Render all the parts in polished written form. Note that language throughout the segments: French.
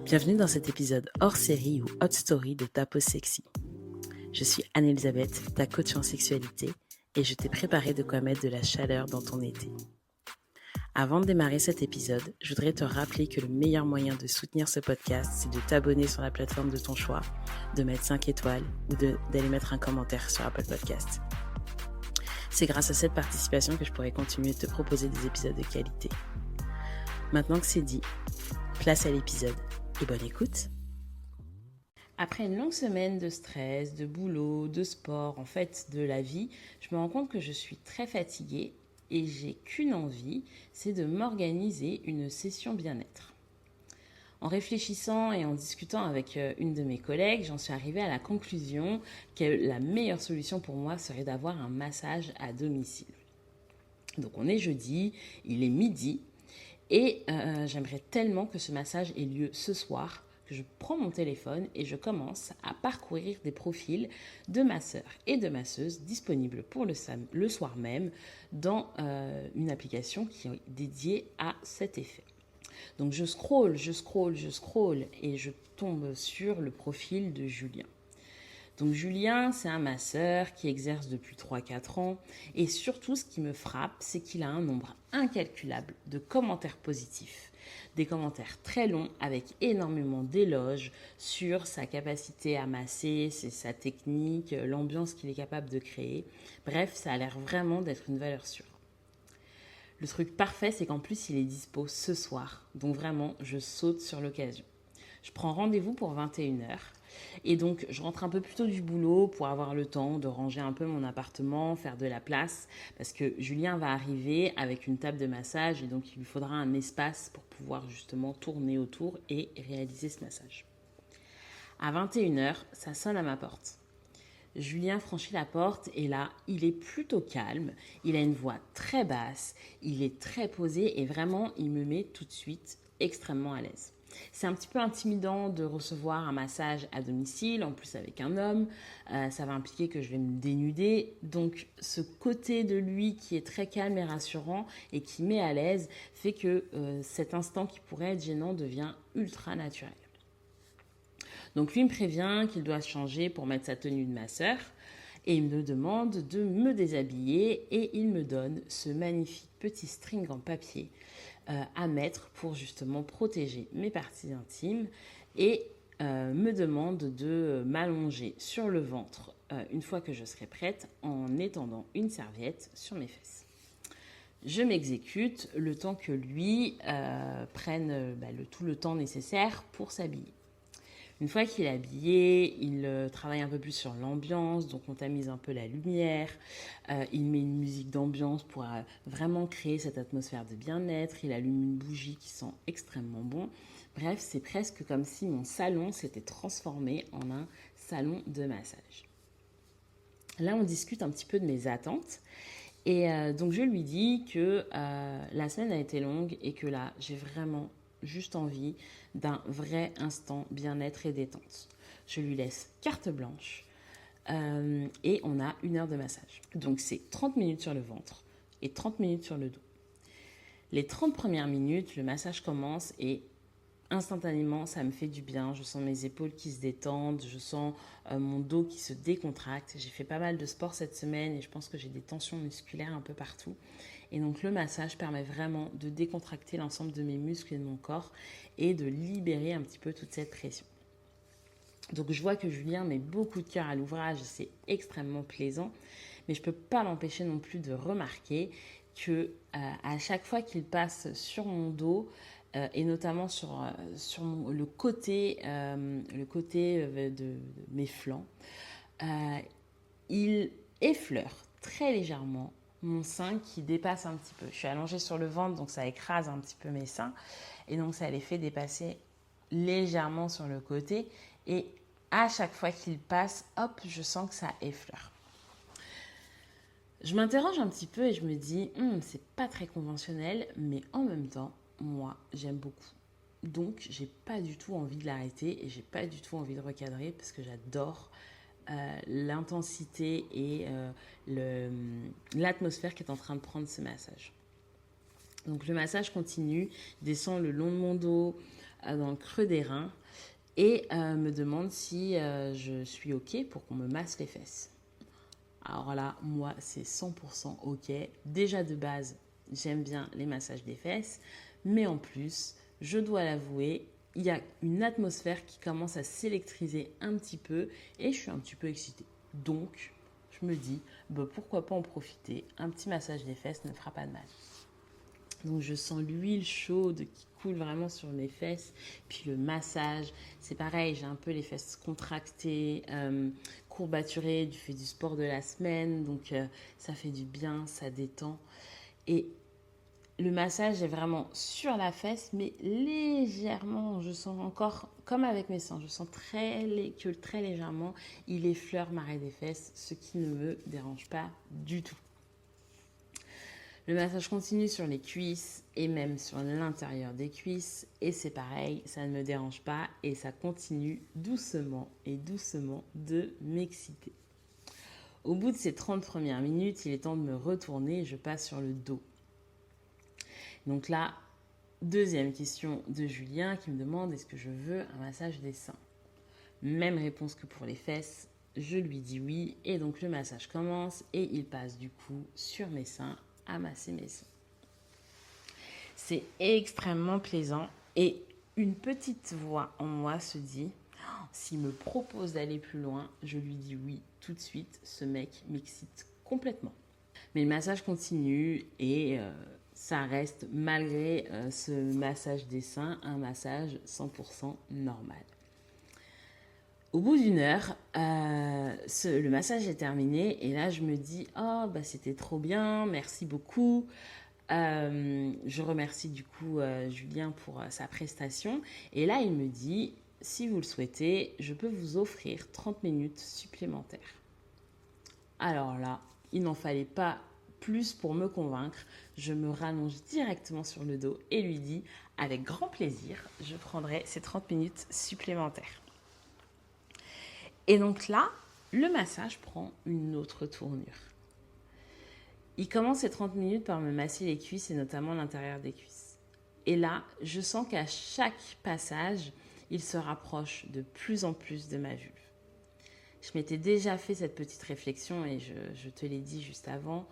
Bienvenue dans cet épisode hors série ou hot story de Ta peau sexy. Je suis Anne-Elisabeth, ta coach en sexualité, et je t'ai préparé de quoi mettre de la chaleur dans ton été. Avant de démarrer cet épisode, je voudrais te rappeler que le meilleur moyen de soutenir ce podcast, c'est de t'abonner sur la plateforme de ton choix, de mettre 5 étoiles ou d'aller mettre un commentaire sur Apple Podcast. C'est grâce à cette participation que je pourrai continuer de te proposer des épisodes de qualité. Maintenant que c'est dit, place à l'épisode et bonne écoute. Après une longue semaine de stress, de boulot, de sport, en fait de la vie, je me rends compte que je suis très fatiguée et j'ai qu'une envie, c'est de m'organiser une session bien-être. En réfléchissant et en discutant avec une de mes collègues, j'en suis arrivée à la conclusion que la meilleure solution pour moi serait d'avoir un massage à domicile. Donc on est jeudi, il est midi et j'aimerais tellement que ce massage ait lieu ce soir que je prends mon téléphone et je commence à parcourir des profils de masseurs et de masseuses disponibles pour le soir même dans une application qui est dédiée à cet effet. Donc je scrolle et je tombe sur le profil de Julien. Donc Julien, c'est un masseur qui exerce depuis 3-4 ans et surtout ce qui me frappe, c'est qu'il a un nombre incalculable de commentaires positifs. Des commentaires très longs avec énormément d'éloges sur sa capacité à masser, sa technique, l'ambiance qu'il est capable de créer. Bref, ça a l'air vraiment d'être une valeur sûre. Le truc parfait, c'est qu'en plus, il est dispo ce soir. Donc vraiment, je saute sur l'occasion. Je prends rendez-vous pour 21h. Et donc, je rentre un peu plus tôt du boulot pour avoir le temps de ranger un peu mon appartement, faire de la place, parce que Julien va arriver avec une table de massage et donc il lui faudra un espace pour pouvoir justement tourner autour et réaliser ce massage. À 21h, ça sonne à ma porte. Julien franchit la porte et là, il est plutôt calme, il a une voix très basse, il est très posé et vraiment, il me met tout de suite extrêmement à l'aise. C'est un petit peu intimidant de recevoir un massage à domicile, en plus avec un homme. Ça va impliquer que je vais me dénuder. Donc ce côté de lui qui est très calme et rassurant et qui met à l'aise fait que cet instant qui pourrait être gênant devient ultra naturel. Donc lui me prévient qu'il doit se changer pour mettre sa tenue de masseur et il me demande de me déshabiller et il me donne ce magnifique petit string en papier à mettre pour justement protéger mes parties intimes et me demande de m'allonger sur le ventre une fois que je serai prête en étendant une serviette sur mes fesses. Je m'exécute le temps que lui prenne tout le temps nécessaire pour s'habiller. Une fois qu'il est habillé, il travaille un peu plus sur l'ambiance, donc on tamise un peu la lumière, il met une musique d'ambiance pour vraiment créer cette atmosphère de bien-être, il allume une bougie qui sent extrêmement bon. Bref, c'est presque comme si mon salon s'était transformé en un salon de massage. Là, on discute un petit peu de mes attentes. Et donc, je lui dis que la semaine a été longue et que là, j'ai vraiment juste envie d'un vrai instant bien-être et détente. Je lui laisse carte blanche et on a 1 heure de massage. Donc, c'est 30 minutes sur le ventre et 30 minutes sur le dos. Les 30 premières minutes, le massage commence et instantanément, ça me fait du bien. Je sens mes épaules qui se détendent, je sens mon dos qui se décontracte. J'ai fait pas mal de sport cette semaine et je pense que j'ai des tensions musculaires un peu partout. Et donc le massage permet vraiment de décontracter l'ensemble de mes muscles et de mon corps et de libérer un petit peu toute cette pression. Donc je vois que Julien met beaucoup de cœur à l'ouvrage, c'est extrêmement plaisant, mais je ne peux pas l'empêcher non plus de remarquer que à chaque fois qu'il passe sur mon dos, et notamment sur le côté de mes flancs, il effleure très légèrement mon sein qui dépasse un petit peu. Je suis allongée sur le ventre, donc ça écrase un petit peu mes seins, et donc ça les fait dépasser légèrement sur le côté, et à chaque fois qu'il passe, hop, je sens que ça effleure. Je m'interroge un petit peu et je me dis, c'est pas très conventionnel, mais en même temps, moi, j'aime beaucoup. Donc, j'ai pas du tout envie de l'arrêter et j'ai pas du tout envie de recadrer parce que j'adore l'intensité et l'atmosphère qui est en train de prendre ce massage. Donc le massage continue, descend le long de mon dos, dans le creux des reins, et me demande si je suis OK pour qu'on me masse les fesses. Alors là, moi, c'est 100% OK. Déjà de base, j'aime bien les massages des fesses, mais en plus, je dois l'avouer, il y a une atmosphère qui commence à s'électriser un petit peu et je suis un petit peu excitée. Donc, je me dis, bah, pourquoi pas en profiter, un petit massage des fesses ne fera pas de mal. Donc je sens l'huile chaude qui coule vraiment sur mes fesses. Puis le massage, c'est pareil, j'ai un peu les fesses contractées, courbaturées du fait du sport de la semaine. Donc ça fait du bien, ça détend. Et le massage est vraiment sur la fesse, mais légèrement, je sens encore, comme avec mes seins, je sens que très légèrement, il effleure ma raie des fesses, ce qui ne me dérange pas du tout. Le massage continue sur les cuisses et même sur l'intérieur des cuisses. Et c'est pareil, ça ne me dérange pas et ça continue doucement et doucement de m'exciter. Au bout de ces 30 premières minutes, il est temps de me retourner et je passe sur le dos. Donc là, deuxième question de Julien qui me demande est-ce que je veux un massage des seins. Même réponse que pour les fesses, je lui dis oui et donc le massage commence et il passe du coup sur mes seins à masser mes seins. C'est extrêmement plaisant et une petite voix en moi se dit s'il me propose d'aller plus loin, je lui dis oui tout de suite, ce mec m'excite complètement. Mais le massage continue et ça reste malgré ce massage des seins un massage 100% normal. Au bout d'une heure, le massage est terminé et là je me dis oh bah c'était trop bien, merci beaucoup. Je remercie du coup Julien pour sa prestation et là il me dit si vous le souhaitez, je peux vous offrir 30 minutes supplémentaires. Alors là, il n'en fallait pas plus pour me convaincre. Je me rallonge directement sur le dos et lui dis avec grand plaisir, je prendrai ces 30 minutes supplémentaires. Et donc là, le massage prend une autre tournure. Il commence ces 30 minutes par me masser les cuisses et notamment l'intérieur des cuisses. Et là, je sens qu'à chaque passage, il se rapproche de plus en plus de ma vulve. Je m'étais déjà fait cette petite réflexion et je te l'ai dit juste avant.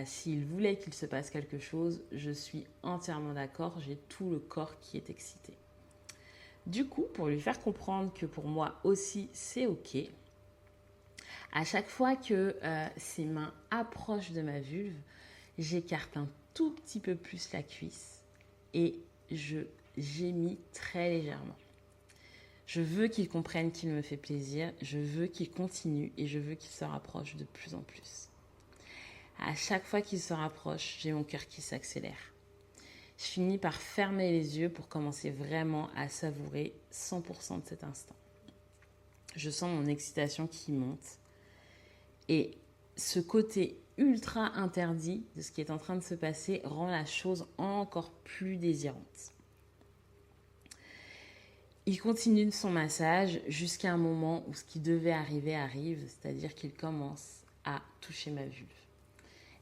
S'il voulait qu'il se passe quelque chose, je suis entièrement d'accord, j'ai tout le corps qui est excité. Du coup, pour lui faire comprendre que pour moi aussi c'est ok, à chaque fois que ses mains approchent de ma vulve, j'écarte un tout petit peu plus la cuisse et je gémis très légèrement. Je veux qu'il comprenne qu'il me fait plaisir, je veux qu'il continue et je veux qu'il se rapproche de plus en plus. À chaque fois qu'il se rapproche, j'ai mon cœur qui s'accélère. Je finis par fermer les yeux pour commencer vraiment à savourer 100% de cet instant. Je sens mon excitation qui monte. Et ce côté ultra interdit de ce qui est en train de se passer rend la chose encore plus désirante. Il continue son massage jusqu'à un moment où ce qui devait arriver arrive, c'est-à-dire qu'il commence à toucher ma vulve.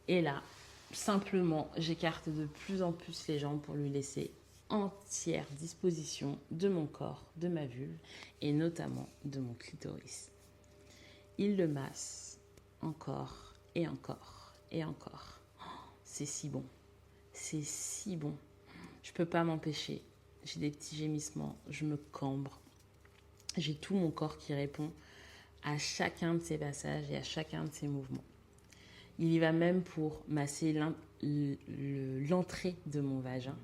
Et là, simplement, j'écarte de plus en plus les jambes pour lui laisser entière disposition de mon corps, de ma vulve et notamment de mon clitoris. Il le masse encore et encore et encore. Oh, c'est si bon, c'est si bon. Je peux pas m'empêcher. J'ai des petits gémissements, je me cambre. J'ai tout mon corps qui répond à chacun de ces passages et à chacun de ces mouvements. Il y va même pour masser l'entrée de mon vagin.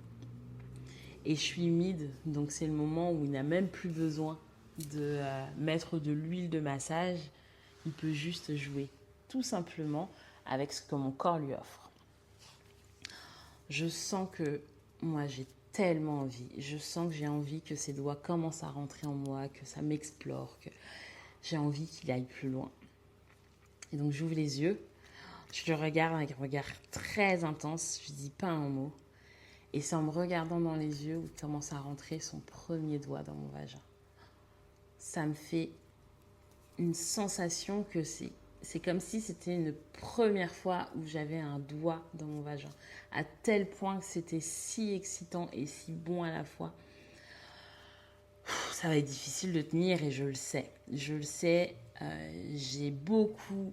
Et je suis humide, donc c'est le moment où il n'a même plus besoin de mettre de l'huile de massage. Il peut juste jouer, tout simplement, avec ce que mon corps lui offre. Je sens que moi, j'ai tellement envie. Je sens que j'ai envie que ses doigts commencent à rentrer en moi, que ça m'explore, que j'ai envie qu'il aille plus loin. Et donc, j'ouvre les yeux. Je le regarde avec un regard très intense. Je ne dis pas un mot. Et c'est en me regardant dans les yeux où il commence à rentrer son premier doigt dans mon vagin. Ça me fait une sensation que c'est c'est comme si c'était une première fois où j'avais un doigt dans mon vagin. À tel point que c'était si excitant et si bon à la fois. Ça va être difficile de tenir et je le sais. Je le sais, j'ai beaucoup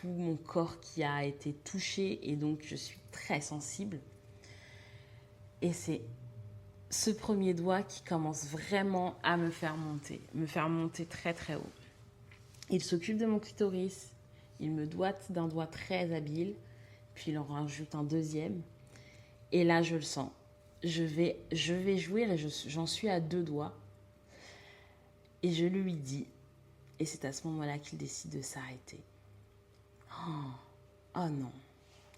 mon corps qui a été touché et donc je suis très sensible. Et c'est ce premier doigt qui commence vraiment à me faire monter très très haut. Il s'occupe de mon clitoris, il me doite d'un doigt très habile, puis il en rajoute un deuxième. Et là, je le sens. Je vais jouir et j'en suis à 2 doigts. Et je lui dis, et c'est à ce moment-là qu'il décide de s'arrêter. Oh non,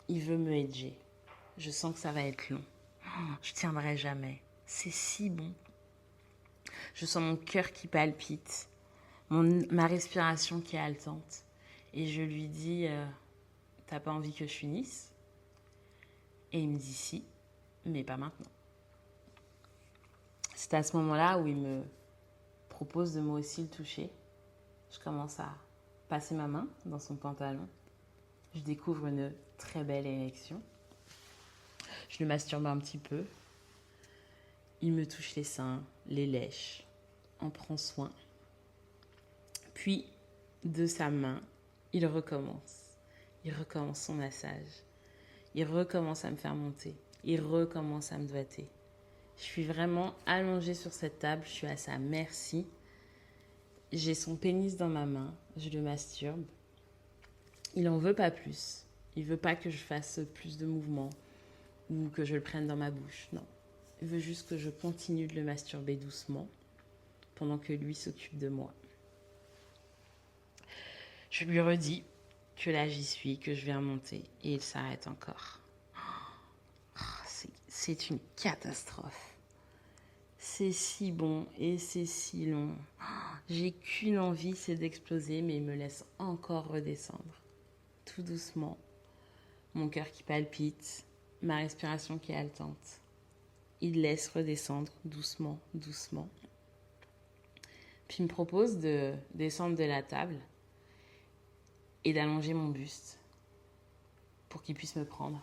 il veut me hedger. Je sens que ça va être long. Je tiendrai jamais. C'est si bon. Je sens mon cœur qui palpite, ma respiration qui est haletante. Et je lui dis, t'as pas envie que je finisse? Et il me dit si, mais pas maintenant. C'est à ce moment-là où il me propose de moi aussi le toucher. Je commence à passer ma main dans son pantalon. Je découvre une très belle érection. Je le masturbe un petit peu. Il me touche les seins, les lèche, en prend soin. Puis, de sa main, il recommence. Il recommence son massage. Il recommence à me faire monter. Il recommence à me doigter. Je suis vraiment allongée sur cette table. Je suis à sa merci. J'ai son pénis dans ma main. Je le masturbe. Il n'en veut pas plus. Il veut pas que je fasse plus de mouvements ou que je le prenne dans ma bouche. Non. Il veut juste que je continue de le masturber doucement pendant que lui s'occupe de moi. Je lui redis que là j'y suis, que je viens monter et il s'arrête encore. C'est une catastrophe. C'est si bon et c'est si long. J'ai qu'une envie, c'est d'exploser, mais il me laisse encore redescendre. Tout doucement. Mon cœur qui palpite, ma respiration qui est haletante. Il laisse redescendre doucement, doucement. Puis il me propose de descendre de la table et d'allonger mon buste pour qu'il puisse me prendre.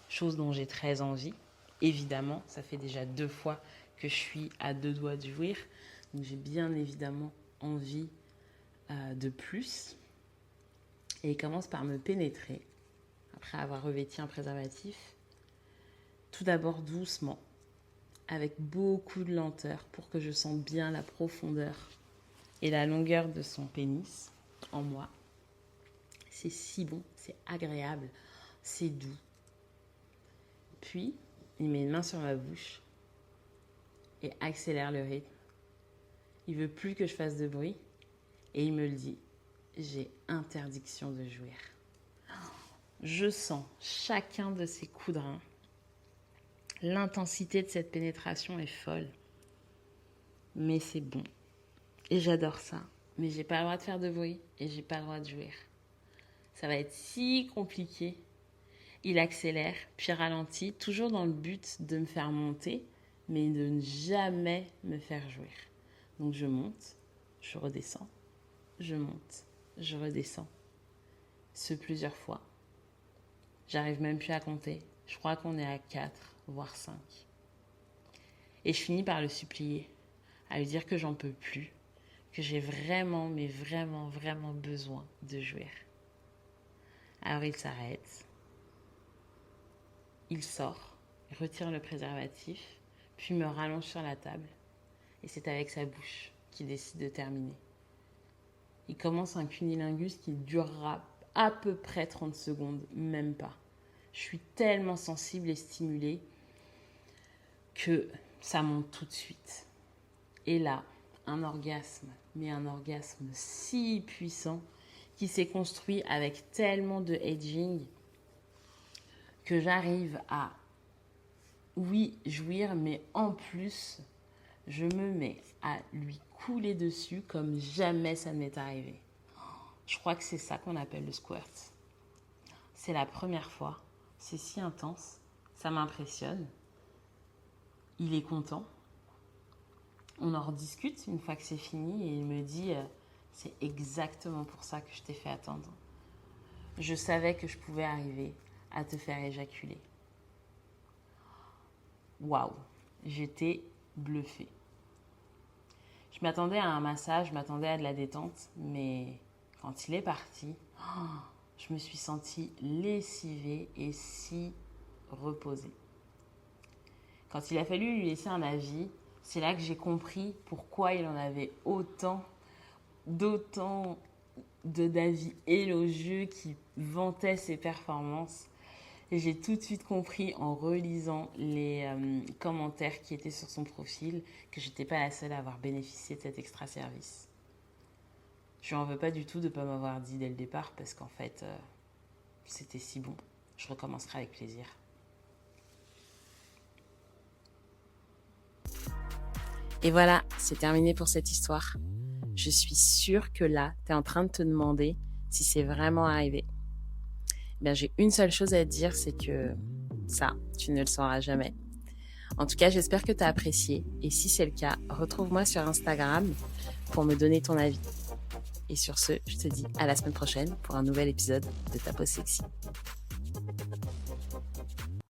Chose dont j'ai très envie. Évidemment, ça fait déjà 2 fois que je suis à 2 doigts de jouir. Donc j'ai bien évidemment envie de plus. Et il commence par me pénétrer, après avoir revêti un préservatif. Tout d'abord doucement, avec beaucoup de lenteur pour que je sente bien la profondeur et la longueur de son pénis en moi. C'est si bon, c'est agréable, c'est doux. Puis, il met une main sur ma bouche et accélère le rythme. Il veut plus que je fasse de bruit et il me le dit. J'ai interdiction de jouir. Je sens chacun de ses coups de rein. L'intensité de cette pénétration est folle. Mais c'est bon. Et j'adore ça. Mais j'ai pas le droit de faire de bruit et j'ai pas le droit de jouir. Ça va être si compliqué. Il accélère, puis ralentit, toujours dans le but de me faire monter, mais de ne jamais me faire jouir. Donc je monte, je redescends, je monte, je redescends. Ce plusieurs fois. J'arrive même plus à compter. Je crois qu'on est à 4, voire 5. Et je finis par le supplier, à lui dire que j'en peux plus, que j'ai vraiment, mais vraiment, vraiment besoin de jouir. Alors il s'arrête. Il sort, il retire le préservatif, puis me rallonge sur la table. Et c'est avec sa bouche qu'il décide de terminer. Il commence un cunilingus qui durera à peu près 30 secondes, même pas. Je suis tellement sensible et stimulée que ça monte tout de suite. Et là, un orgasme, mais un orgasme si puissant qui s'est construit avec tellement de edging que j'arrive à, oui, jouir, mais en plus, je me mets à lui couler dessus comme jamais ça ne m'est arrivé. Je crois que c'est ça qu'on appelle le squirt. C'est la première fois, c'est si intense, ça m'impressionne. Il est content. On en rediscute une fois que c'est fini et il me dit C'est exactement pour ça que je t'ai fait attendre. Je savais que je pouvais arriver à te faire éjaculer. Waouh, j'étais bluffée. Je m'attendais à un massage, je m'attendais à de la détente, mais quand il est parti, je me suis sentie lessivée et si reposée. Quand il a fallu lui laisser un avis, c'est là que j'ai compris pourquoi il en avait d'autant d'avis élogieux qui vantaient ses performances. Et j'ai tout de suite compris en relisant les commentaires qui étaient sur son profil que j'étais pas la seule à avoir bénéficié de cet extra service. Je lui en veux pas du tout de ne pas m'avoir dit dès le départ parce qu'en fait, c'était si bon. Je recommencerai avec plaisir. Et voilà, c'est terminé pour cette histoire. Je suis sûre que là, tu es en train de te demander si c'est vraiment arrivé. Bien, j'ai une seule chose à te dire, c'est que ça, tu ne le sauras jamais. En tout cas, j'espère que tu as apprécié. Et si c'est le cas, retrouve-moi sur Instagram pour me donner ton avis. Et sur ce, je te dis à la semaine prochaine pour un nouvel épisode de Ta Pause Sexy.